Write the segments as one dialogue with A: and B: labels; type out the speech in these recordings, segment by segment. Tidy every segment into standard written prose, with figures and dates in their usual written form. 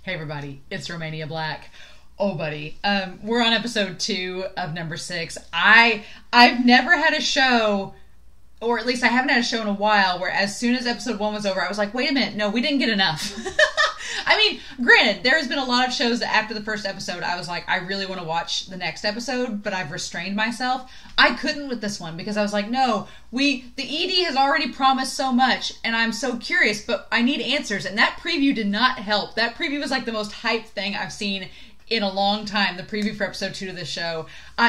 A: Hey everybody, it's Romania Black. Oh buddy, we're on episode 2 of number 6. I've never had a show, or at least I haven't had a show in a while, where as soon as episode 1 was over, I was like, wait a minute, no, we didn't get enough. I mean, granted, there has been a lot of shows that after the first episode, I was like, I really want to watch the next episode, but I've restrained myself. I couldn't with this one because I was like, no, the ED has already promised so much, and I'm so curious, but I need answers, and that preview did not help. That preview was like the most hyped thing I've seen in a long time, the preview for episode 2 of this show.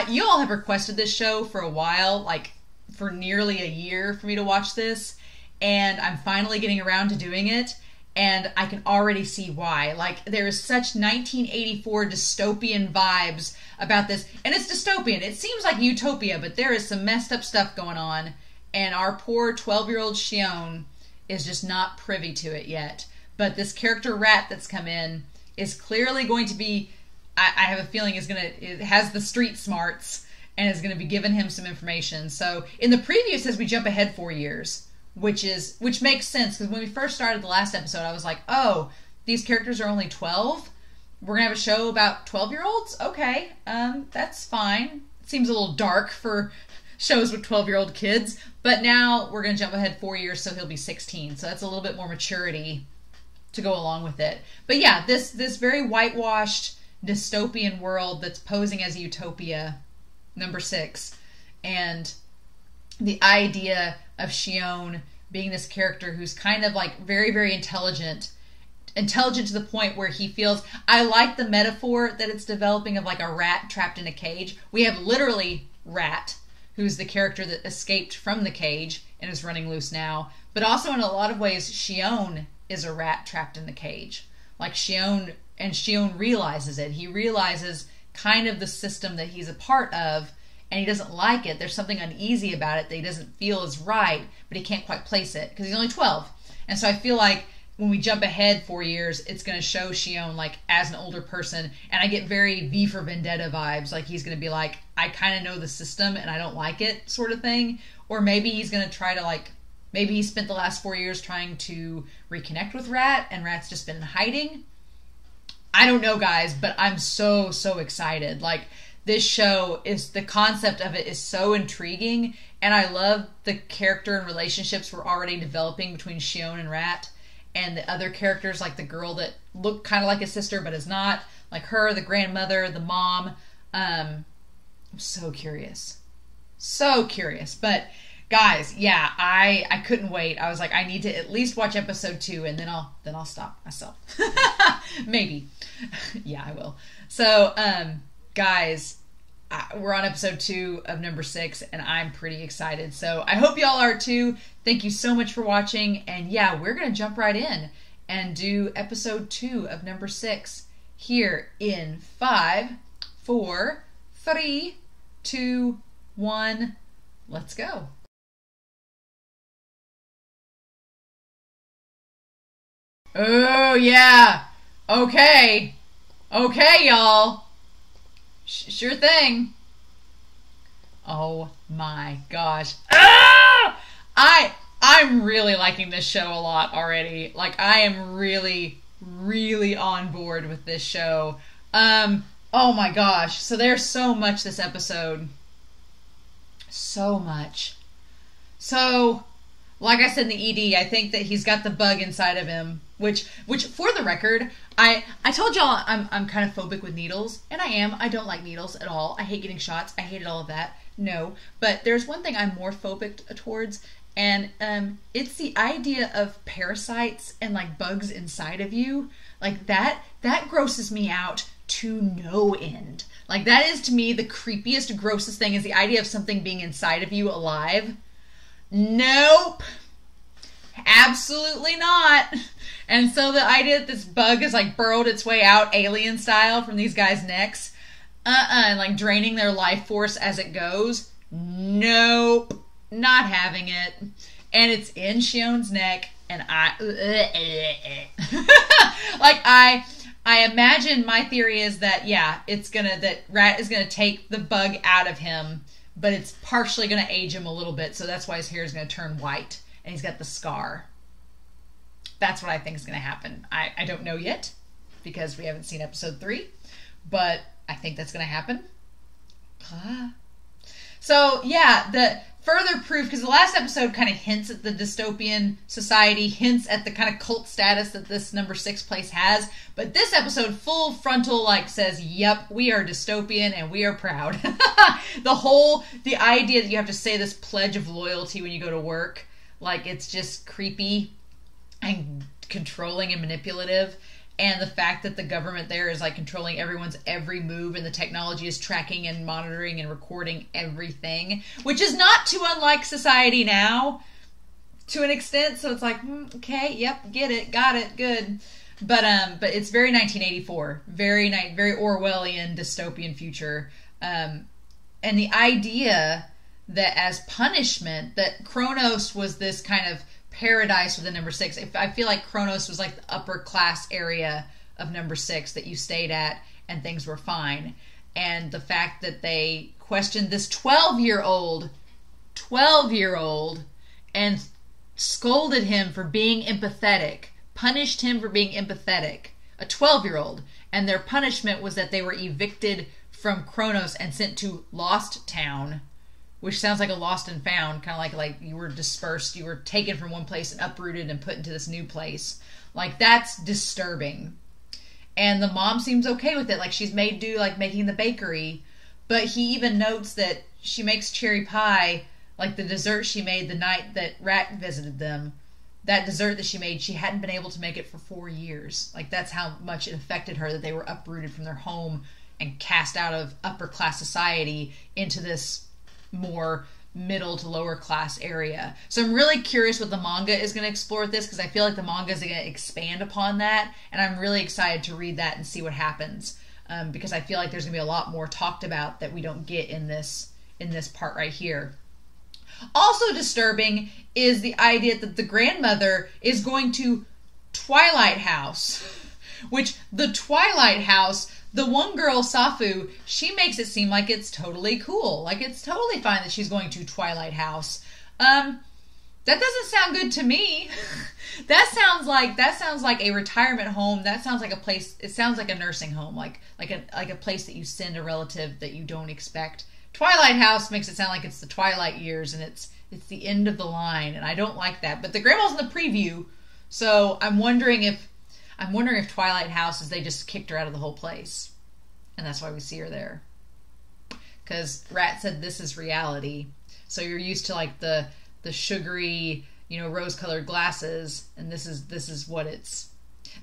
A: You all have requested this show for a while, like for nearly a year for me to watch this, and I'm finally getting around to doing it. And I can already see why. Like, there is such 1984 dystopian vibes about this. And it's dystopian. It seems like utopia, but there is some messed up stuff going on. And our poor 12-year-old Shion is just not privy to it yet. But this character Rat that's come in is clearly going to be, I have a feeling it has the street smarts and is going to be giving him some information. So in the preview it says we jump ahead 4 years. Which makes sense, because when we first started the last episode, I was like, oh, these characters are only 12? We're going to have a show about 12-year-olds? Okay, that's fine. It seems a little dark for shows with 12-year-old kids, but now we're going to jump ahead 4 years, so he'll be 16, so that's a little bit more maturity to go along with it. But yeah, this very whitewashed dystopian world that's posing as utopia, number 6, and the idea of Shion being this character who's kind of like very, very intelligent to the point where he feels, I like the metaphor that it's developing of like a rat trapped in a cage. We have literally Rat, who's the character that escaped from the cage and is running loose now, but also in a lot of ways Shion is a rat trapped in the cage. Like Shion realizes it. He realizes kind of the system that he's a part of, and he doesn't like it. There's something uneasy about it that he doesn't feel is right, but he can't quite place it because he's only 12. And so I feel like when we jump ahead 4 years, it's going to show Shion like as an older person, and I get very V for Vendetta vibes. Like he's going to be like, I kind of know the system and I don't like it, sort of thing. Or maybe he's going to try to maybe he spent the last 4 years trying to reconnect with Rat, and Rat's just been in hiding. I don't know, guys, but I'm so excited. Like, this show the concept of it is so intriguing, and I love the character and relationships we're already developing between Shion and Rat, and the other characters, like the girl that looked kind of like a sister but is not, like her, the grandmother, the mom. I'm so curious. But guys, yeah, I couldn't wait. I was like, I need to at least watch episode 2, and then I'll stop myself. Maybe. Yeah, I will. So, guys, we're on episode 2 of number 6, and I'm pretty excited. So I hope y'all are too. Thank you so much for watching. And yeah, we're going to jump right in and do episode 2 of number 6 here in 5, 4, 3, 2, 1. Let's go. Oh, yeah. Okay, y'all. Sure thing. Oh my gosh. Ah! I'm really liking this show a lot already. Like, I am really on board with this show. Oh my gosh. So there's so much this episode. So much. So, like I said in the ED, I think that he's got the bug inside of him, which for the record, I told y'all I'm kind of phobic with needles, and I am. I don't like needles at all. I hate getting shots. I hated all of that. No, but there's one thing I'm more phobic towards, and it's the idea of parasites and like bugs inside of you. Like that grosses me out to no end. Like, that is to me the creepiest, grossest thing, is the idea of something being inside of you alive. Nope. Absolutely not. And so the idea that this bug has like burrowed its way out alien style from these guys' necks, and like draining their life force as it goes, nope, not having it. And it's in Shion's neck, and I imagine, my theory is that, yeah, that Rat is gonna take the bug out of him, but it's partially gonna age him a little bit, so that's why his hair is gonna turn white, and he's got the scar. That's what I think is gonna happen. I don't know yet. because we haven't seen episode 3, but I think that's going to happen. So yeah, the further proof, because the last episode kind of hints at the dystopian society, hints at the kind of cult status that this number 6 place has, but this episode full frontal like says, yep, we are dystopian and we are proud. The idea that you have to say this pledge of loyalty when you go to work, like it's just creepy and controlling and manipulative. And the fact that the government there is like controlling everyone's every move, and the technology is tracking and monitoring and recording everything, which is not too unlike society now to an extent. So it's like, okay, yep, get it, got it, good. But it's very 1984, very Orwellian dystopian future. And the idea that as punishment, that Kronos was this kind of paradise within number 6. I feel like Kronos was like the upper class area of number 6 that you stayed at and things were fine. And the fact that they questioned this 12-year-old and scolded him for being empathetic, punished him for being empathetic, a 12-year-old, and their punishment was that they were evicted from Kronos and sent to Lost Town, which sounds like a lost and found, kind of like you were dispersed, you were taken from one place and uprooted and put into this new place. Like, that's disturbing. And the mom seems okay with it. Like, she's made do, like, making the bakery. But he even notes that she makes cherry pie, like the dessert she made the night that Rat visited them. That dessert that she made, she hadn't been able to make it for 4 years. Like, that's how much it affected her, that they were uprooted from their home and cast out of upper class society into this more middle to lower class area. So I'm really curious what the manga is going to explore with this, because I feel like the manga is going to expand upon that, and I'm really excited to read that and see what happens, because I feel like there's going to be a lot more talked about that we don't get in this part right here. Also disturbing is the idea that the grandmother is going to Twilight House, which the Twilight House, the one girl, Safu, she makes it seem like it's totally cool. Like, it's totally fine that she's going to Twilight House. That doesn't sound good to me. That sounds like a retirement home. That sounds like a place, it sounds like a nursing home, like a place that you send a relative that you don't expect. Twilight House makes it sound like it's the Twilight years and it's the end of the line, and I don't like that. But the grandma's in the preview, so I'm wondering if Twilight House is they just kicked her out of the whole place, and that's why we see her there. Because Rat said this is reality, so you're used to like the sugary, rose-colored glasses, and this is what it's.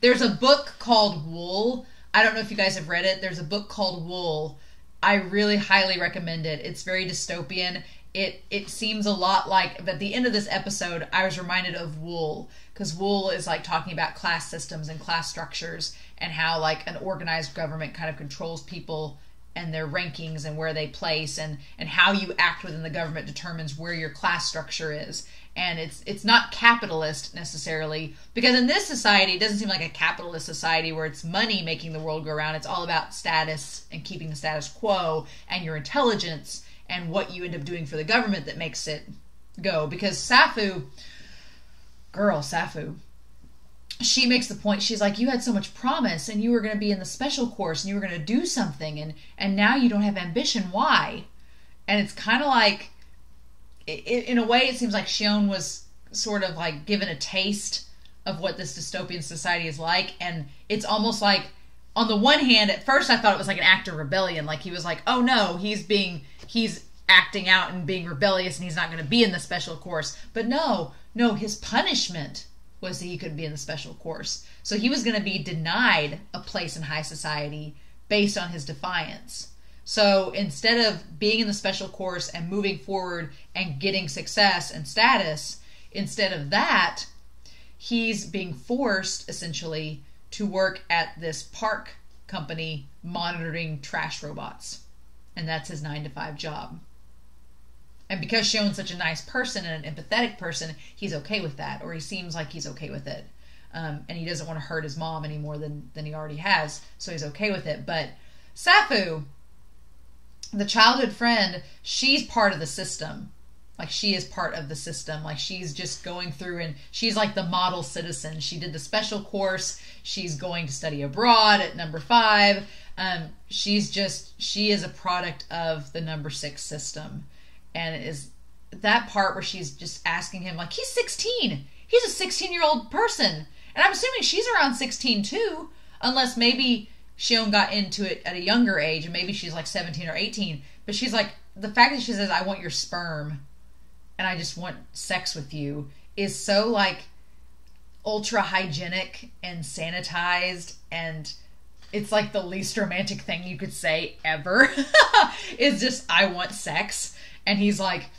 A: There's a book called Wool. I don't know if you guys have read it. There's a book called Wool. I really highly recommend it. It's very dystopian. It seems a lot like, but at the end of this episode, I was reminded of Wool, because Wool is like talking about class systems and class structures and how like an organized government kind of controls people and their rankings and where they place, and how you act within the government determines where your class structure is. And it's not capitalist necessarily, because in this society, it doesn't seem like a capitalist society where it's money making the world go around. It's all about status and keeping the status quo and your intelligence and what you end up doing for the government that makes it go. Because Safu, she makes the point, she's like, you had so much promise and you were going to be in the special course and you were going to do something, and now you don't have ambition. Why? And it's kind of like, in a way, it seems like Shion was sort of like given a taste of what this dystopian society is like, and it's almost like, on the one hand, at first I thought it was like an act of rebellion, like he was like, oh no, he's acting out and being rebellious and he's not going to be in the special course. But no, his punishment was that he could be in the special course. So he was going to be denied a place in high society based on his defiance. So instead of being in the special course and moving forward and getting success and status, instead of that, he's being forced, essentially, to work at this park company monitoring trash robots. And that's his 9-to-5 job. And because Shion's such a nice person and an empathetic person, he's okay with that, or he seems like he's okay with it. And he doesn't want to hurt his mom any more than he already has, so he's okay with it. But Safu, the childhood friend, she's part of the system. Like, she is part of the system. Like, she's just going through, and she's like the model citizen. She did the special course. She's going to study abroad at number 5. She is a product of the number 6 system. And it is that part where she's just asking him, like, he's 16. He's a 16-year-old person. And I'm assuming she's around 16 too, unless maybe Shion got into it at a younger age, and maybe she's like 17 or 18. But she's like, the fact that she says, I want your sperm, and I just want sex with you, is so like ultra hygienic and sanitized, and it's like the least romantic thing you could say ever. Is just, I want sex. And he's like,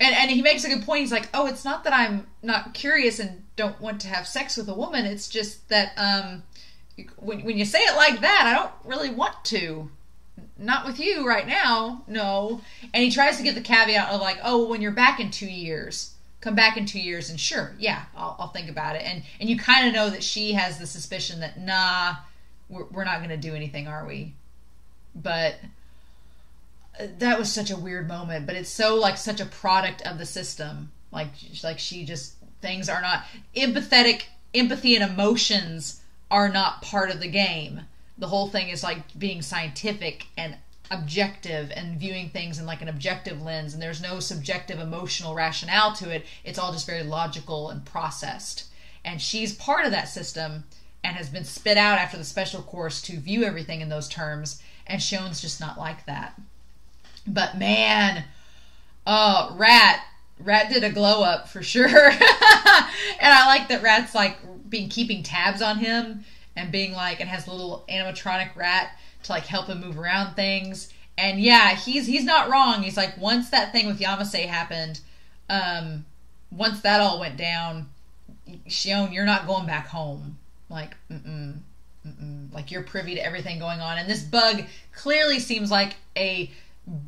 A: and he makes a good point. He's like, oh, it's not that I'm not curious and don't want to have sex with a woman. It's just that when you say it like that, I don't really want to. Not with you right now, no. And he tries to get the caveat of like, oh, when you're back in 2 years, come back in 2 years, and sure, yeah, I'll think about it. And you kind of know that she has the suspicion that, nah, we're not going to do anything, are we? But that was such a weird moment. But it's so like such a product of the system. Like she just, things are not empathy and emotions are not part of the game. The whole thing is like being scientific and objective and viewing things in like an objective lens, and there's no subjective emotional rationale to it. It's all just very logical and processed. And she's part of that system and has been spit out after the special course to view everything in those terms, and Shion's just not like that. But man, Rat did a glow up for sure. And I like that Rat's like keeping tabs on him and being like, and has a little animatronic rat to like help him move around things. And yeah, he's not wrong. He's like, once that thing with Yamasei happened, once that all went down, Shion, you're not going back home. Like, like, you're privy to everything going on. And this bug clearly seems like a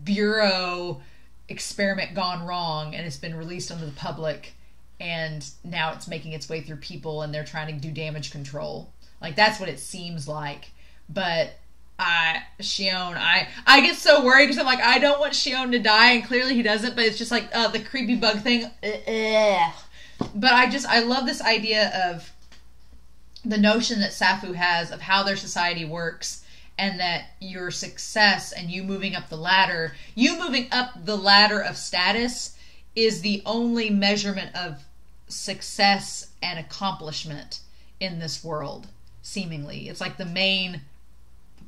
A: bureau experiment gone wrong, and it's been released onto the public, and now it's making its way through people, and they're trying to do damage control. Like, that's what it seems like. But Shion, I get so worried because I'm like, I don't want Shion to die, and clearly he doesn't, but it's just like the creepy bug thing. But I love this idea of the notion that Safu has of how their society works, and that your success and you moving up the ladder of status is the only measurement of success and accomplishment in this world, seemingly. It's like the main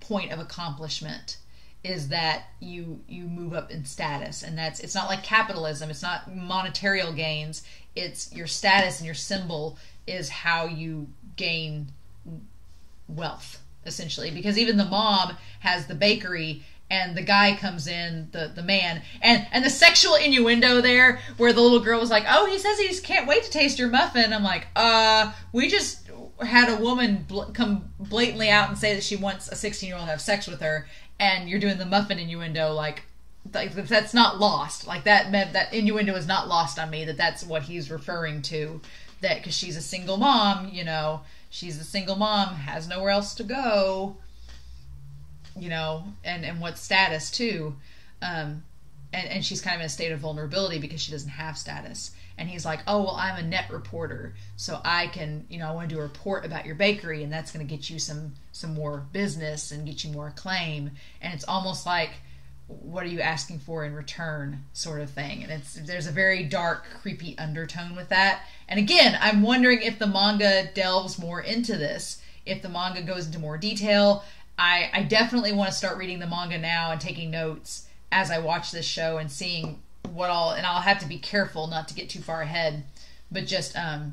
A: point of accomplishment is that you move up in status, and it's not like capitalism, it's not monetarial gains, it's your status and your symbol is how you gain wealth, essentially. Because even the mom has the bakery, and the guy comes in, the man, and the sexual innuendo there where the little girl was like, oh, he says he just can't wait to taste your muffin. I'm like, we just had a woman come blatantly out and say that she wants a 16-year-old to have sex with her, and you're doing the muffin innuendo. Like that's not lost. Like that innuendo is not lost on me, that's what he's referring to. That because she's a single mom, she's a single mom, has nowhere else to go, and what status too. And she's kind of in a state of vulnerability because she doesn't have status. And he's like, oh, well, I'm a net reporter, so I can, I want to do a report about your bakery, and that's going to get you some more business and get you more acclaim. And it's almost like, what are you asking for in return, sort of thing. And there's a very dark, creepy undertone with that. And again, I'm wondering if the manga delves more into this, if the manga goes into more detail. I definitely want to start reading the manga now and taking notes as I watch this show and seeing what all, and I'll have to be careful not to get too far ahead, but just to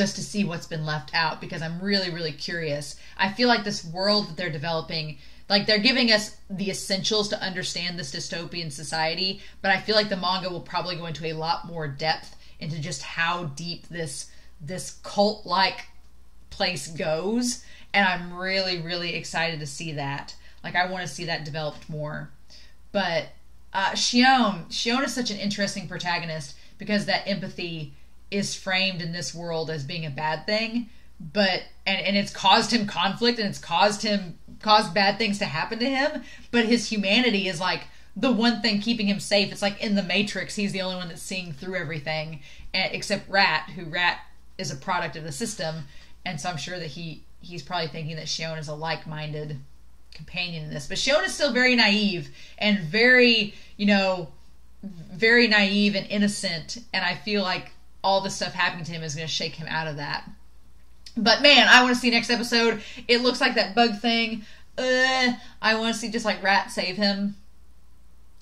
A: see what's been left out, because I'm really, really curious. I feel like this world that they're developing, like they're giving us the essentials to understand this dystopian society, but I feel like the manga will probably go into a lot more depth into just how deep this cult-like place goes, and I'm really, really excited to see that. Like, I want to see that developed more. But Shion is such an interesting protagonist because that empathy is framed in this world as being a bad thing, but and it's caused him conflict, and it's caused bad things to happen to him, but his humanity is like the one thing keeping him safe. It's like in the Matrix, he's the only one that's seeing through everything, except Rat is a product of the system, and so I'm sure that he's probably thinking that Shion is a like-minded companion in this. But Shion is still very naive and very, very naive and innocent, and I feel like all the stuff happening to him is going to shake him out of that. But man, I want to see next episode. It looks like that bug thing. I want to see just like Rat save him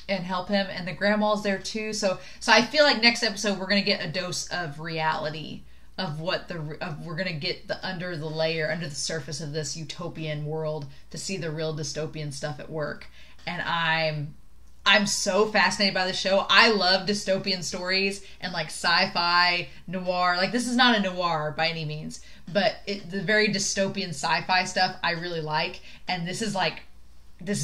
A: and help him, and the grandma's there too. So I feel like next episode we're gonna get a dose of reality of we're gonna get under the surface of this utopian world to see the real dystopian stuff at work. And I'm so fascinated by the show. I love dystopian stories and like sci-fi noir. Like, this is not a noir by any means, but the very dystopian sci-fi stuff I really like. And this is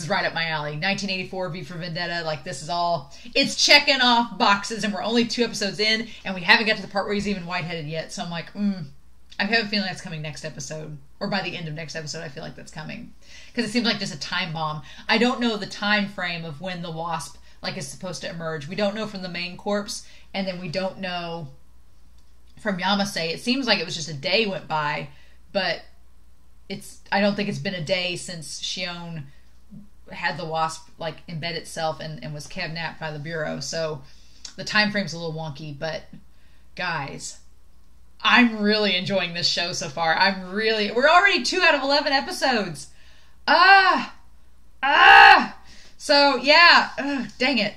A: right up my alley. 1984, V for Vendetta. Like, it's checking off boxes, and we're only 2 episodes in, and we haven't got to the part where he's even white-headed yet. So I'm like, I have a feeling that's coming next episode, or by the end of next episode. I feel like that's coming, because it seems like just a time bomb. I don't know the time frame of when the wasp is supposed to emerge. We don't know from the main corpse, and then we don't know from Yamasei. It seems like it was just a day went by, but I don't think it's been a day since Shion had the wasp embed itself and was kidnapped by the Bureau. So the time frame's a little wonky, but guys, I'm really enjoying this show so far. We're already 2 out of 11 episodes. So yeah, dang it.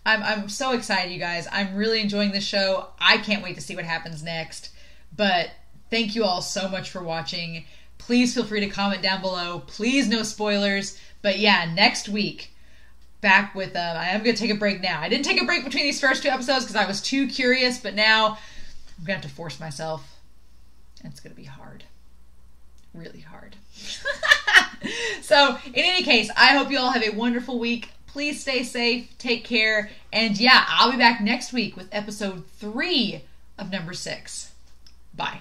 A: I'm so excited, you guys. I'm really enjoying this show. I can't wait to see what happens next. But thank you all so much for watching. Please feel free to comment down below. Please, no spoilers. But yeah, next week, back with, I am going to take a break now. I didn't take a break between these first 2 episodes because I was too curious, but now I'm going to have to force myself. And it's going to be hard. Really hard. So, in any case, I hope you all have a wonderful week. Please stay safe, take care, and yeah, I'll be back next week with episode 3 of number 6. Bye.